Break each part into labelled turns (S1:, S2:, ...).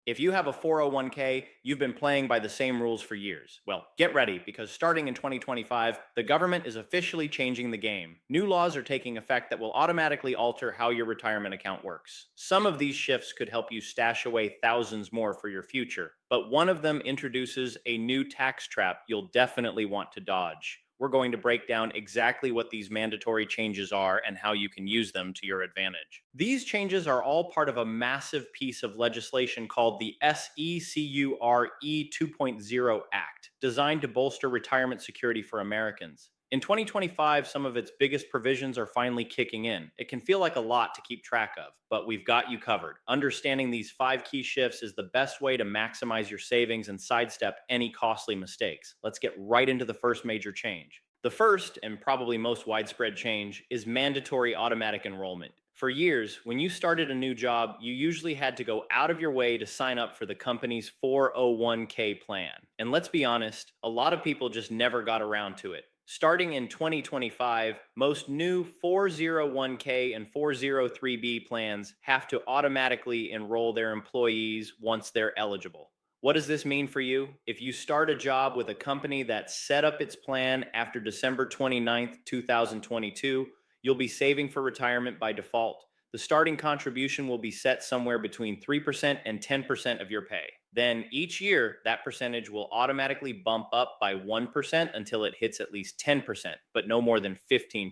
S1: If you have a 401k, you've been playing by the same rules for years. Well, get ready because starting in 2025, the government is officially changing the game. New laws are taking effect that will automatically alter how your retirement account works. Some of these shifts could help you stash away thousands more for your future, but one of them introduces a new tax trap you'll definitely want to dodge. We're going to break down exactly what these mandatory changes are and how you can use them to your advantage. These changes are all part of a massive piece of legislation called the SECURE 2.0 Act, designed to bolster retirement security for Americans. In 2025, some of its biggest provisions are finally kicking in. It can feel like a lot to keep track of, but we've got you covered. Understanding these five key shifts is the best way to maximize your savings and sidestep any costly mistakes. Let's get right into the first major change. The first, and probably most widespread change, is mandatory automatic enrollment. For years, when you started a new job, you usually had to go out of your way to sign up for the company's 401k plan. And let's be honest, a lot of people just never got around to it. Starting in 2025, most new 401k and 403b plans have to automatically enroll their employees once they're eligible. What does this mean for you? If you start a job with a company that set up its plan after December 29th, 2022, you'll be saving for retirement by default. The starting contribution will be set somewhere between 3% and 10% of your pay. Then each year, that percentage will automatically bump up by 1% until it hits at least 10%, but no more than 15%.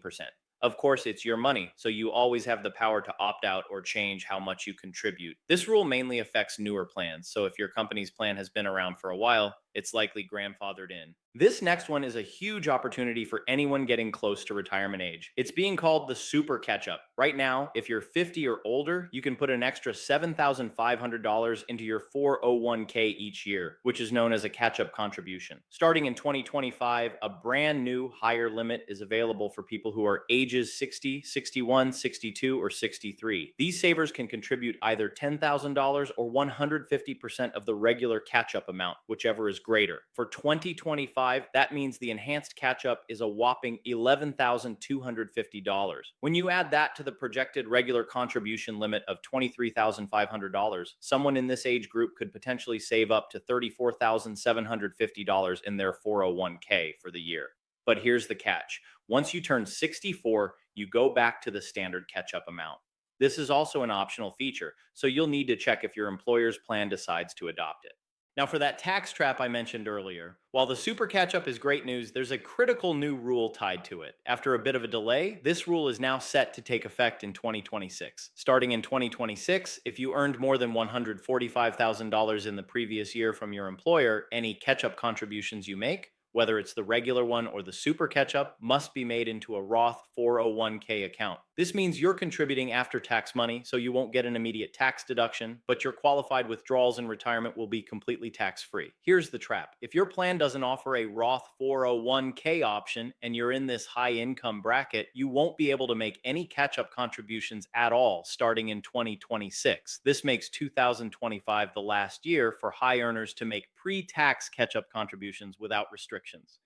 S1: Of course, it's your money, so you always have the power to opt out or change how much you contribute. This rule mainly affects newer plans, so if your company's plan has been around for a while, it's likely grandfathered in. This next one is a huge opportunity for anyone getting close to retirement age. It's being called the super catch up. Right now, if you're 50 or older, you can put an extra $7,500 into your 401k each year, which is known as a catch up contribution. Starting in 2025, a brand new higher limit is available for people who are ages 60, 61, 62, or 63. These savers can contribute either $10,000 or 150% of the regular catch up amount, whichever is greater. For 2025, that means the enhanced catch up is a whopping $11,250. When you add that to the projected regular contribution limit of $23,500, someone in this age group could potentially save up to $34,750 in their 401k for the year. But here's the catch. Once you turn 64, you go back to the standard catch up amount. This is also an optional feature, so you'll need to check if your employer's plan decides to adopt it. Now, for that tax trap I mentioned earlier, while the super catch up is great news, there's a critical new rule tied to it. After a bit of a delay, this rule is now set to take effect in 2026. Starting in 2026, if you earned more than $145,000 in the previous year from your employer, any catch up contributions you make, whether it's the regular one or the super catch up, must be made into a Roth 401k account. This means you're contributing after tax money, so you won't get an immediate tax deduction, but your qualified withdrawals in retirement will be completely tax free. Here's the trap. If your plan doesn't offer a Roth 401k option and you're in this high income bracket, you won't be able to make any catch up contributions at all starting in 2026. This makes 2025 the last year for high earners to make pre tax catch up contributions without restrictions.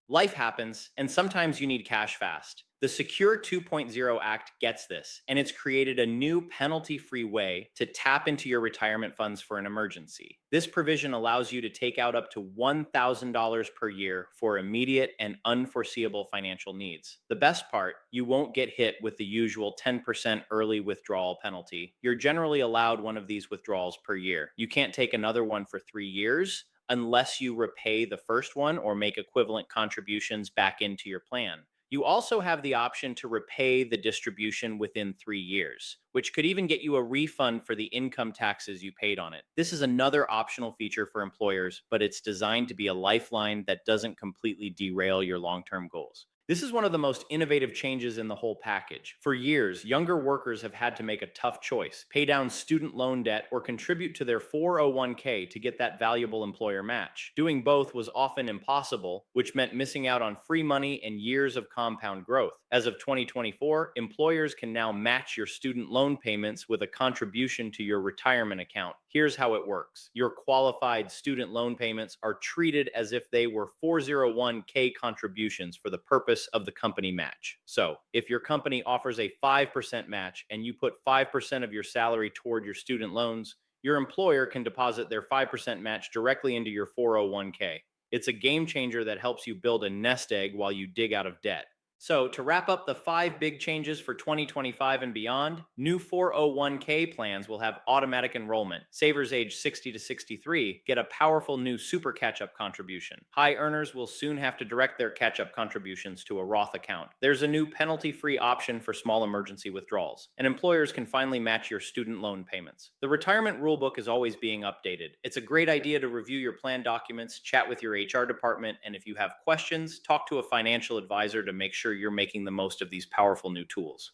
S1: Life happens, and sometimes you need cash fast. The Secure 2.0 Act gets this, and it's created a new penalty free way to tap into your retirement funds for an emergency. This provision allows you to take out up to $1,000 per year for immediate and unforeseeable financial needs. The best part, you won't get hit with the usual 10% early withdrawal penalty. You're generally allowed one of these withdrawals per year. You can't take another one for 3 years unless you repay the first one or make equivalent contributions back into your plan. You also have the option to repay the distribution within 3 years, which could even get you a refund for the income taxes you paid on it. This is another optional feature for employers, but it's designed to be a lifeline that doesn't completely derail your long term goals. This is one of the most innovative changes in the whole package. For years, younger workers have had to make a tough choice: pay down student loan debt or contribute to their 401k to get that valuable employer match. Doing both was often impossible, which meant missing out on free money and years of compound growth. As of 2024, employers can now match your student loan payments with a contribution to your retirement account. Here's how it works. Your qualified student loan payments are treated as if they were 401k contributions for the purpose of the company match. So, if your company offers a 5% match and you put 5% of your salary toward your student loans, Your employer can deposit their 5% match directly into your 401k. It's a game changer that helps you build a nest egg while you dig out of debt. So, to wrap up the five big changes for 2025 and beyond, new 401k plans will have automatic enrollment. Savers age 60 to 63 get a powerful new super catch up contribution. High earners will soon have to direct their catch up contributions to a Roth account. There's a new penalty free option for small emergency withdrawals, and employers can finally match your student loan payments. The retirement rulebook is always being updated. It's a great idea to review your plan documents, chat with your HR department, and if you have questions, talk to a financial advisor to make sure you're making the most of these powerful new tools.